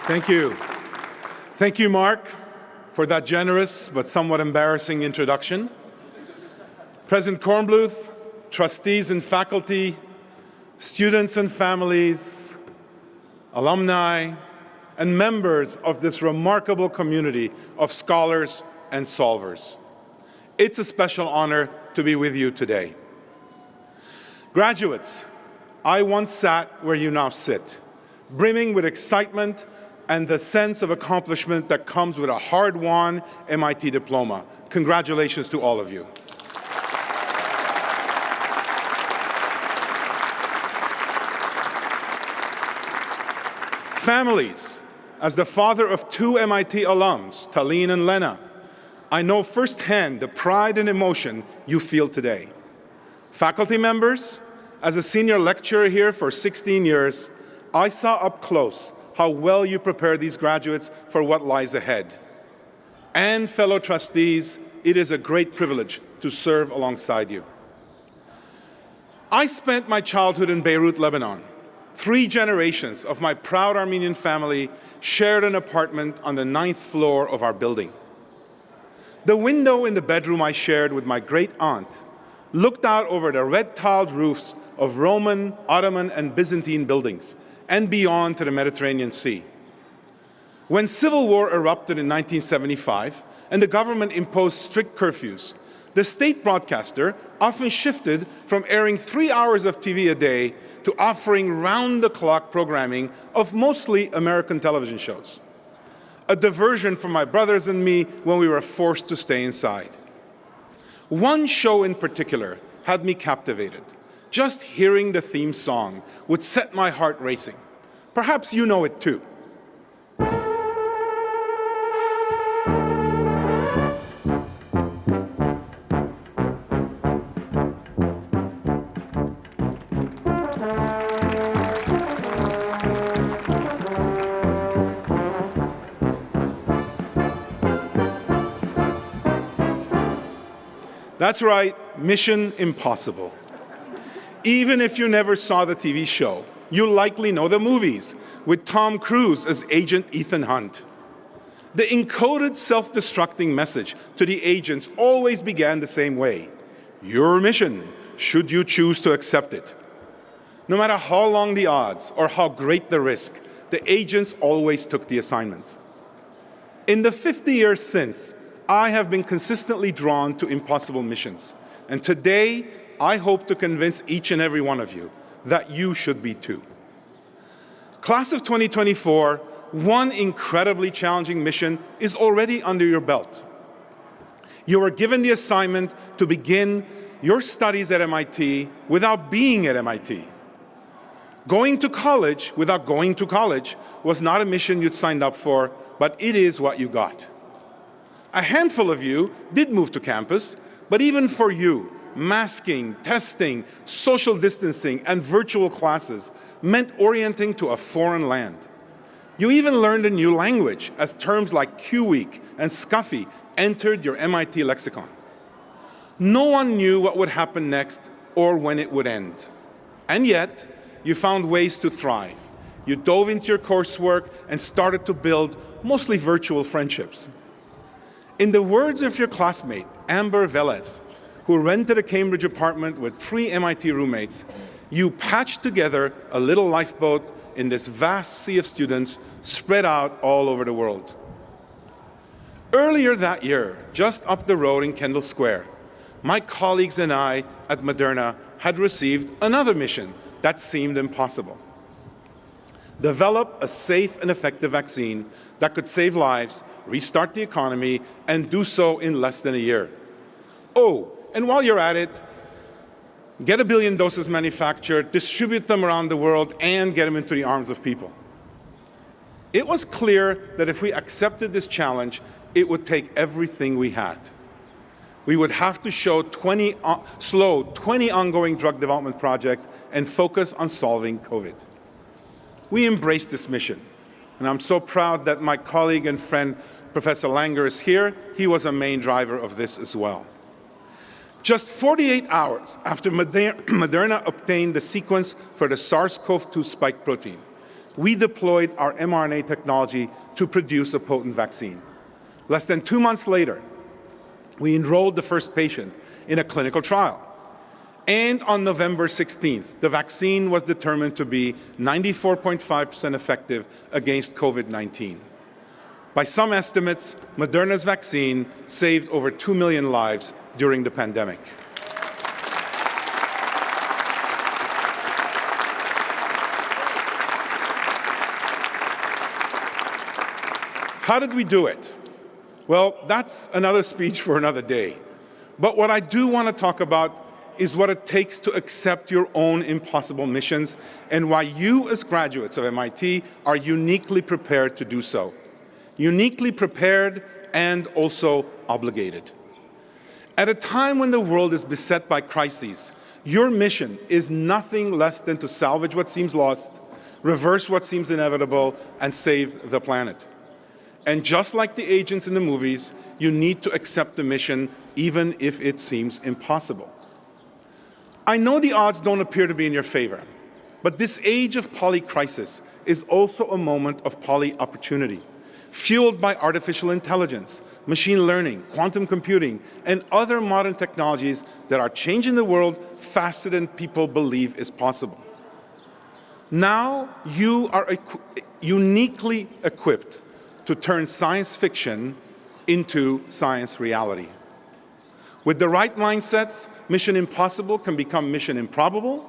Thank you. Thank you, Mark, for that generous but somewhat embarrassing introduction. President Kornbluth, trustees and faculty, students and families, alumni, and members of this remarkable community of scholars and solvers. It's a special honor to be with you today. Graduates, I once sat where you now sit, brimming with excitement and the sense of accomplishment that comes with a hard-won MIT diploma. Congratulations to all of you. Families, as the father of two MIT alums, Talene and Lena, I know firsthand the pride and emotion you feel today. Faculty members, as a senior lecturer here for 16 years, I saw up close how well you prepare these graduates for what lies ahead. And fellow trustees, it is a great privilege to serve alongside you. I spent my childhood in Beirut, Lebanon. 3 generations of my proud Armenian family shared an apartment on the 9th floor of our building. The window in the bedroom I shared with my great aunt looked out over the red-tiled roofs of Roman, Ottoman, and Byzantine buildings, and beyond to the Mediterranean Sea. When civil war erupted in 1975 and the government imposed strict curfews, the state broadcaster often shifted from airing 3 hours of TV a day to offering round-the-clock programming of mostly American television shows, a diversion for my brothers and me when we were forced to stay inside. One show in particular had me captivated. Just hearing the theme song would set my heart racing. Perhaps you know it too. That's right, Mission Impossible. Even if you never saw the TV show, you likely know the movies with Tom Cruise as Agent Ethan Hunt. The encoded self-destructing message to the agents always began the same way: your mission, should you choose to accept it. No matter how long the odds or how great the risk, the agents always took the assignments. In the 50 years since, I have been consistently drawn to impossible missions, and today I hope to convince each and every one of you that you should be too. Class of 2024, one incredibly challenging mission is already under your belt. You were given the assignment to begin your studies at MIT without being at MIT. Going to college without going to college was not a mission you'd signed up for, but it is what you got. A handful of you did move to campus, but even for you, masking, testing, social distancing, and virtual classes meant orienting to a foreign land. You even learned a new language as terms like Q Week and Scuffy entered your MIT lexicon. No one knew what would happen next or when it would end. And yet, you found ways to thrive. You dove into your coursework and started to build mostly virtual friendships. In the words of your classmate, Amber Velez, who rented a Cambridge apartment with 3 MIT roommates, you patched together a little lifeboat in this vast sea of students spread out all over the world. Earlier that year, just up the road in Kendall Square, my colleagues and I at Moderna had received another mission that seemed impossible. Develop a safe and effective vaccine that could save lives, restart the economy, and do so in less than a year. Oh, and while you're at it, get 1 billion doses manufactured, distribute them around the world, and get them into the arms of people. It was clear that if we accepted this challenge, it would take everything we had. We would have to slow 20 ongoing drug development projects and focus on solving COVID. We embraced this mission, and I'm so proud that my colleague and friend, Professor Langer, is here. He was a main driver of this as well. Just 48 hours after Moderna obtained the sequence for the SARS-CoV-2 spike protein, we deployed our mRNA technology to produce a potent vaccine. Less than 2 months later, we enrolled the first patient in a clinical trial. And on November 16th, the vaccine was determined to be 94.5% effective against COVID-19. By some estimates, Moderna's vaccine saved over 2 million lives during the pandemic. How did we do it? Well, that's another speech for another day. But what I do want to talk about is what it takes to accept your own impossible missions and why you as graduates of MIT are uniquely prepared to do so. Uniquely prepared and also obligated. At a time when the world is beset by crises, your mission is nothing less than to salvage what seems lost, reverse what seems inevitable, and save the planet. And just like the agents in the movies, you need to accept the mission even if it seems impossible. I know the odds don't appear to be in your favor, but this age of poly-crisis is also a moment of poly-opportunity, fueled by artificial intelligence, machine learning, quantum computing, and other modern technologies that are changing the world faster than people believe is possible. Now you are uniquely equipped to turn science fiction into science reality. With the right mindsets, Mission Impossible can become Mission Improbable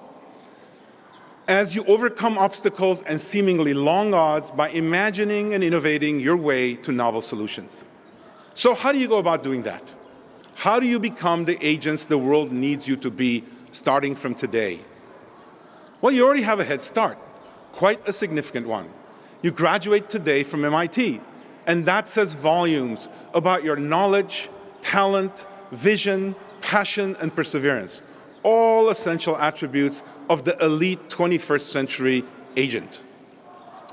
as you overcome obstacles and seemingly long odds by imagining and innovating your way to novel solutions. So how do you go about doing that? How do you become the agents the world needs you to be starting from today? Well, you already have a head start, quite a significant one. You graduate today from MIT, and that says volumes about your knowledge, talent, vision, passion, and perseverance, all essential attributes of the elite 21st century agent.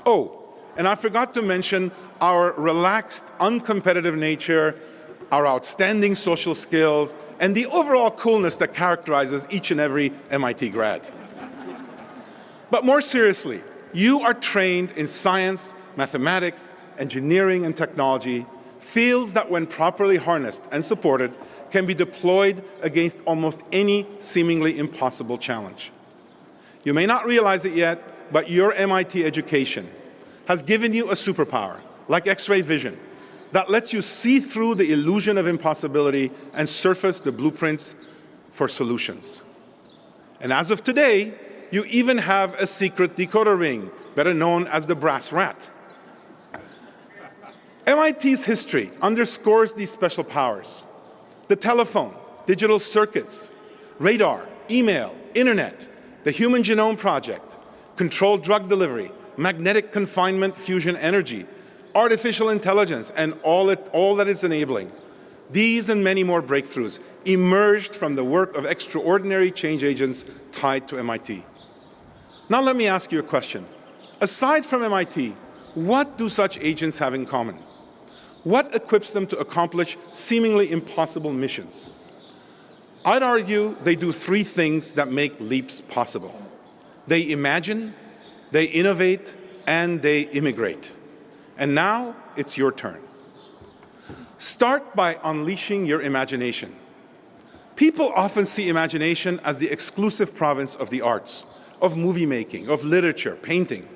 Oh, and I forgot to mention our relaxed, uncompetitive nature, our outstanding social skills, and the overall coolness that characterizes each and every MIT grad. But more seriously, you are trained in science, mathematics, engineering, and technology, fields that when properly harnessed and supported can be deployed against almost any seemingly impossible challenge. You may not realize it yet, but your MIT education has given you a superpower, like X-ray vision, that lets you see through the illusion of impossibility and surface the blueprints for solutions. And as of today, you even have a secret decoder ring, better known as the brass rat. MIT's history underscores these special powers. The telephone, digital circuits, radar, email, internet, the Human Genome Project, controlled drug delivery, magnetic confinement fusion energy, artificial intelligence, and all that is enabling. These and many more breakthroughs emerged from the work of extraordinary change agents tied to MIT. Now let me ask you a question. Aside from MIT, what do such agents have in common? What equips them to accomplish seemingly impossible missions? I'd argue they do three things that make leaps possible. They imagine, they innovate, and they immigrate. And now it's your turn. Start by unleashing your imagination. People often see imagination as the exclusive province of the arts, of movie making, of literature, painting.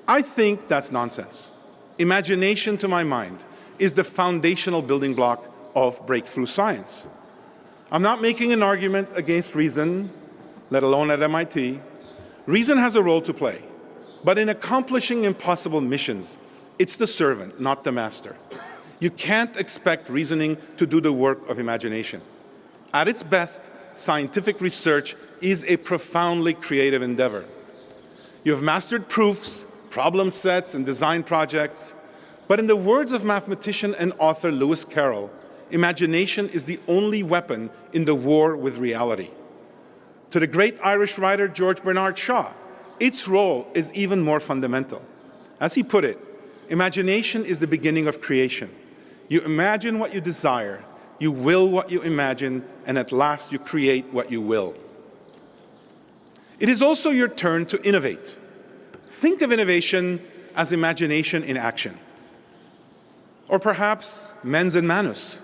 I think that's nonsense. Imagination, to my mind, is the foundational building block of breakthrough science. I'm not making an argument against reason, let alone at MIT. Reason has a role to play, but in accomplishing impossible missions, it's the servant, not the master. You can't expect reasoning to do the work of imagination. At its best, scientific research is a profoundly creative endeavor. You have mastered proofs, problem sets, and design projects, but in the words of mathematician and author Lewis Carroll, imagination is the only weapon in the war with reality. To the great Irish writer George Bernard Shaw, its role is even more fundamental. As he put it, imagination is the beginning of creation. You imagine what you desire, you will what you imagine, and at last you create what you will. It is also your turn to innovate. Think of innovation as imagination in action. Or perhaps mens in manus,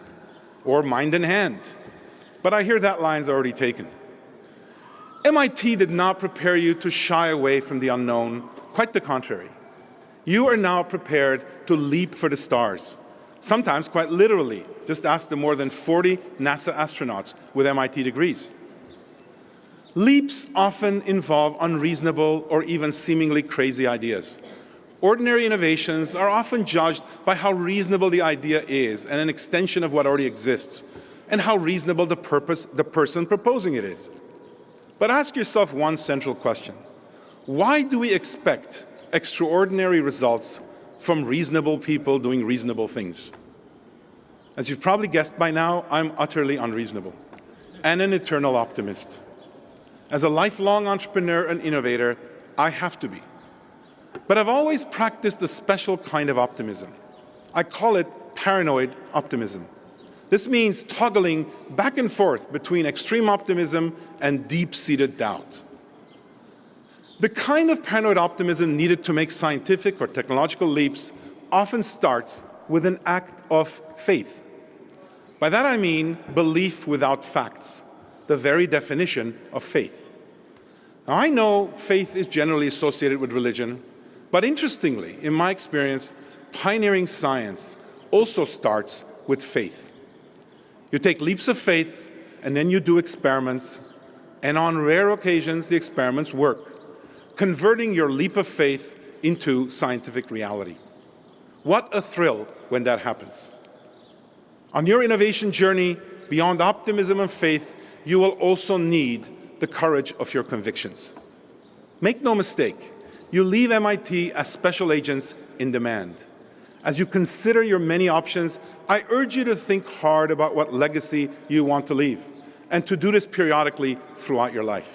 or mind in hand. But I hear that line's already taken. MIT did not prepare you to shy away from the unknown, quite the contrary. You are now prepared to leap for the stars, sometimes quite literally. Just ask the more than 40 NASA astronauts with MIT degrees. Leaps often involve unreasonable or even seemingly crazy ideas. Ordinary innovations are often judged by how reasonable the idea is and an extension of what already exists, and how reasonable the person proposing it is. But ask yourself one central question. Why do we expect extraordinary results from reasonable people doing reasonable things? As you've probably guessed by now, I'm utterly unreasonable and an eternal optimist. As a lifelong entrepreneur and innovator, I have to be. But I've always practiced a special kind of optimism. I call it paranoid optimism. This means toggling back and forth between extreme optimism and deep-seated doubt. The kind of paranoid optimism needed to make scientific or technological leaps often starts with an act of faith. By that I mean belief without facts, the very definition of faith. Now, I know faith is generally associated with religion, but interestingly, in my experience, pioneering science also starts with faith. You take leaps of faith, and then you do experiments, and on rare occasions, the experiments work, converting your leap of faith into scientific reality. What a thrill when that happens. On your innovation journey, beyond optimism and faith, you will also need the courage of your convictions. Make no mistake, you leave MIT as special agents in demand. As you consider your many options, I urge you to think hard about what legacy you want to leave, and to do this periodically throughout your life.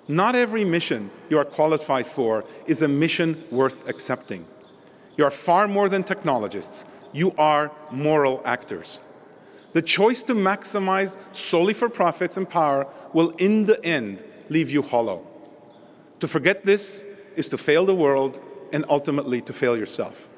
Not every mission you are qualified for is a mission worth accepting. You are far more than technologists. You are moral actors. The choice to maximize solely for profits and power will in the end leave you hollow. To forget this is to fail the world and ultimately to fail yourself.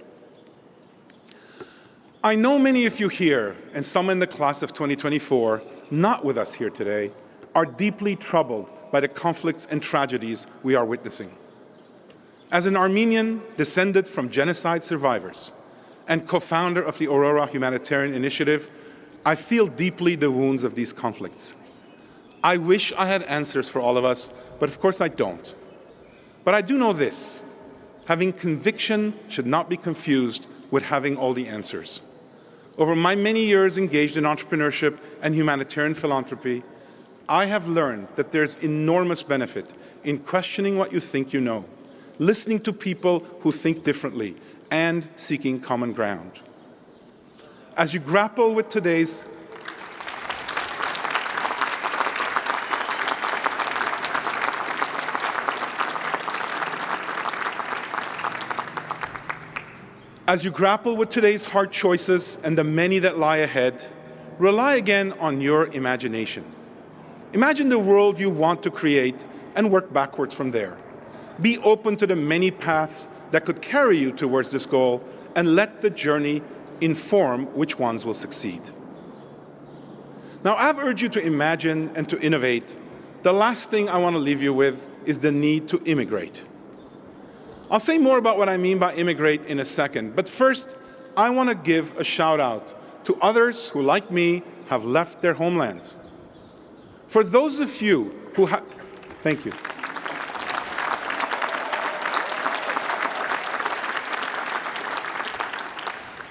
I know many of you here, and some in the class of 2024, not with us here today, are deeply troubled by the conflicts and tragedies we are witnessing. As an Armenian descended from genocide survivors and co-founder of the Aurora Humanitarian Initiative, I feel deeply the wounds of these conflicts. I wish I had answers for all of us, but of course I don't. But I do know this: having conviction should not be confused with having all the answers. Over my many years engaged in entrepreneurship and humanitarian philanthropy, I have learned that there's enormous benefit in questioning what you think you know, listening to people who think differently, and seeking common ground. As you grapple with today's hard choices and the many that lie ahead, rely again on your imagination. Imagine the world you want to create and work backwards from there. Be open to the many paths that could carry you towards this goal, and let the journey inform which ones will succeed. Now, I've urged you to imagine and to innovate. The last thing I want to leave you with is the need to immigrate. I'll say more about what I mean by immigrate in a second, but first, I want to give a shout out to others who, like me, have left their homelands. For those of you who have, thank you.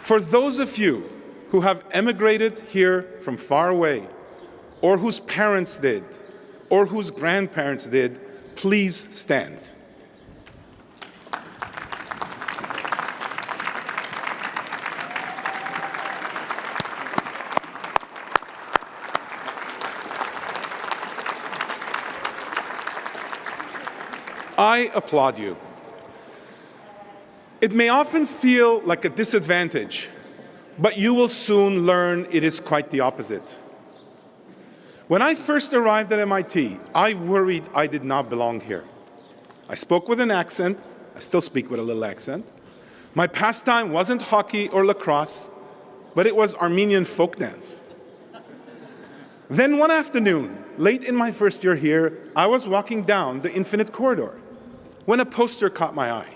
For those of you who have emigrated here from far away, or whose parents did, or whose grandparents did, please stand. I applaud you. It may often feel like a disadvantage, but you will soon learn it is quite the opposite. When I first arrived at MIT, I worried I did not belong here. I spoke with an accent, I still speak with a little accent. My pastime wasn't hockey or lacrosse, but it was Armenian folk dance. Then one afternoon, late in my first year here, I was walking down the infinite corridor when a poster caught my eye.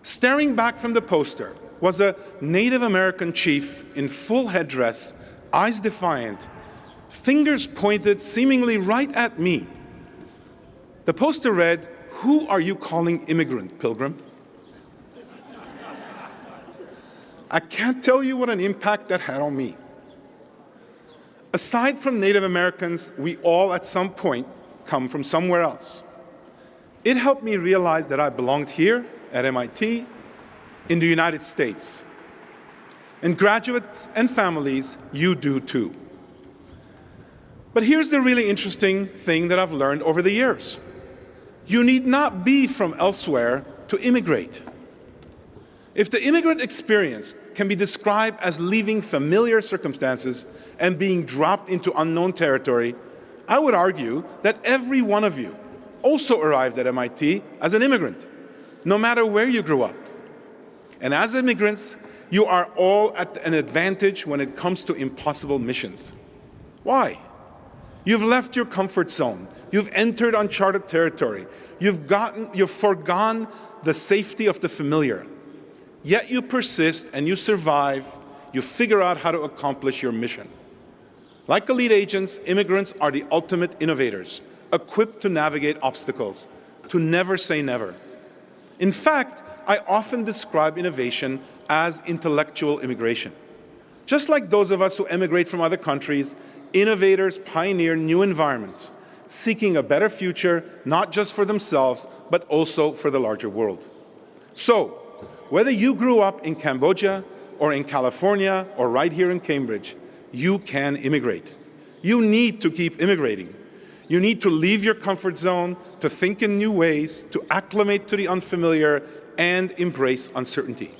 Staring back from the poster was a Native American chief in full headdress, eyes defiant, fingers pointed seemingly right at me. The poster read, "Who are you calling immigrant, pilgrim?" I can't tell you what an impact that had on me. Aside from Native Americans, we all at some point come from somewhere else. It helped me realize that I belonged here at MIT, in the United States. And graduates and families, you do too. But here's the really interesting thing that I've learned over the years. You need not be from elsewhere to immigrate. If the immigrant experience can be described as leaving familiar circumstances and being dropped into unknown territory, I would argue that every one of you also arrived at MIT as an immigrant, no matter where you grew up. And as immigrants, you are all at an advantage when it comes to impossible missions. Why? You've left your comfort zone. You've entered uncharted territory. You've forgone the safety of the familiar. Yet you persist and you survive. You figure out how to accomplish your mission. Like elite agents, immigrants are the ultimate innovators, equipped to navigate obstacles, to never say never. In fact, I often describe innovation as intellectual immigration. Just like those of us who emigrate from other countries, innovators pioneer new environments, seeking a better future, not just for themselves, but also for the larger world. So, whether you grew up in Cambodia, or in California, or right here in Cambridge, you can immigrate. You need to keep immigrating. You need to leave your comfort zone, to think in new ways, to acclimate to the unfamiliar, and embrace uncertainty.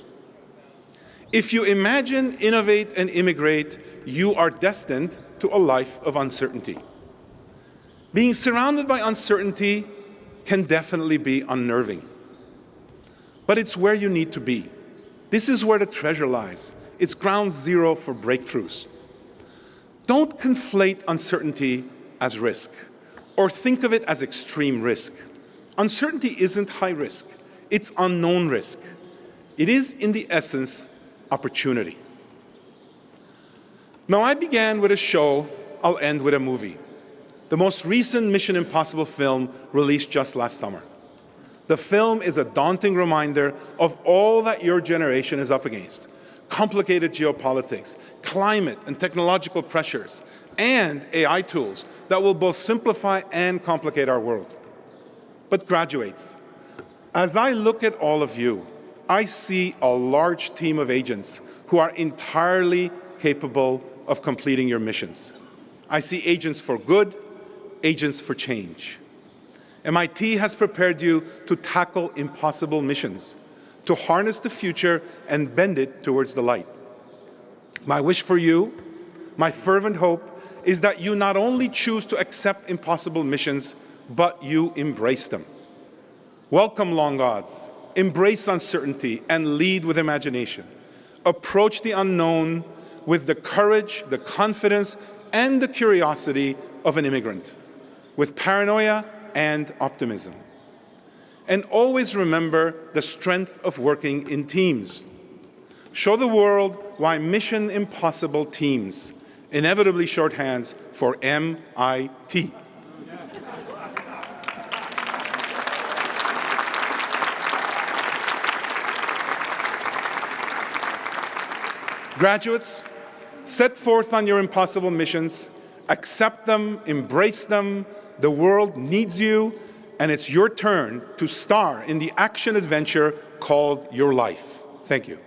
If you imagine, innovate, and immigrate, you are destined to a life of uncertainty. Being surrounded by uncertainty can definitely be unnerving. But it's where you need to be. This is where the treasure lies. It's ground zero for breakthroughs. Don't conflate uncertainty as risk, or think of it as extreme risk. Uncertainty isn't high risk. It's unknown risk. It is, in the essence, opportunity. Now, I began with a show, I'll end with a movie. The most recent Mission Impossible film released just last summer. The film is a daunting reminder of all that your generation is up against: complicated geopolitics, climate and technological pressures, and AI tools that will both simplify and complicate our world. But graduates, as I look at all of you, I see a large team of agents who are entirely capable of completing your missions. I see agents for good, agents for change. MIT has prepared you to tackle impossible missions, to harness the future and bend it towards the light. My wish for you, my fervent hope, is that you not only choose to accept impossible missions, but you embrace them. Welcome long odds, embrace uncertainty, and lead with imagination. Approach the unknown with the courage, the confidence, and the curiosity of an immigrant, with paranoia and optimism. And always remember the strength of working in teams. Show the world why Mission Impossible teams, inevitably shorthands for MIT. Graduates, set forth on your impossible missions, accept them, embrace them. The world needs you, and it's your turn to star in the action adventure called your life. Thank you.